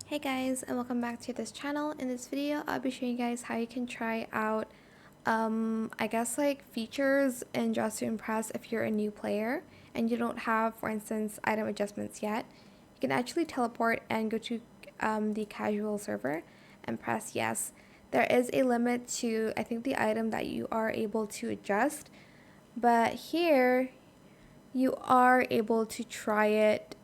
Hey guys, and welcome back to this channel. In this video I'll be showing you guys how you can try out I guess like features in Dress to Impress if you're a new player and you don't have, for instance, item adjustments yet. You can actually teleport and go to the casual server and press yes. There is a limit to, I think, the item that you are able to adjust, but here you are able to try it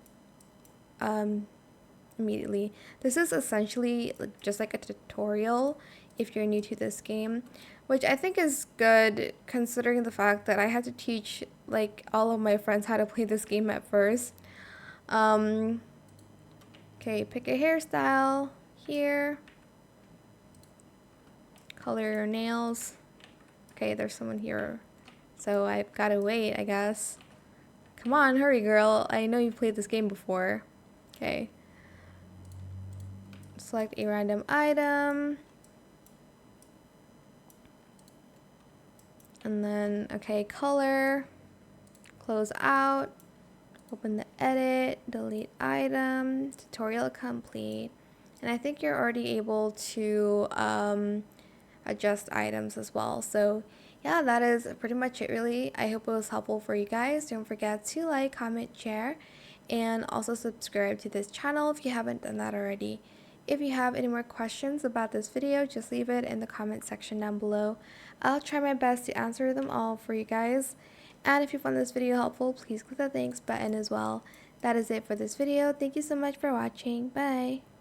immediately. This is essentially just like a tutorial if you're new to this game, which I think is good considering the fact that I had to teach like all of my friends how to play this game at first. Okay, pick a hairstyle here. Color your nails. Okay, there's someone here, so I've got to wait, I guess. Come on, hurry girl. I know you've played this game before. Okay. Select a random item. And then, okay, color. Close out. Open the edit. Delete item. Tutorial complete. And I think you're already able to adjust items as well. So yeah, that is pretty much it really. I hope it was helpful for you guys. Don't forget to like, comment, share, and also subscribe to this channel if you haven't done that already. If you have any more questions about this video, just leave it in the comment section down below. I'll try my best to answer them all for you guys. And if you found this video helpful, please click the thanks button as well. That is it for this video. Thank you so much for watching. Bye!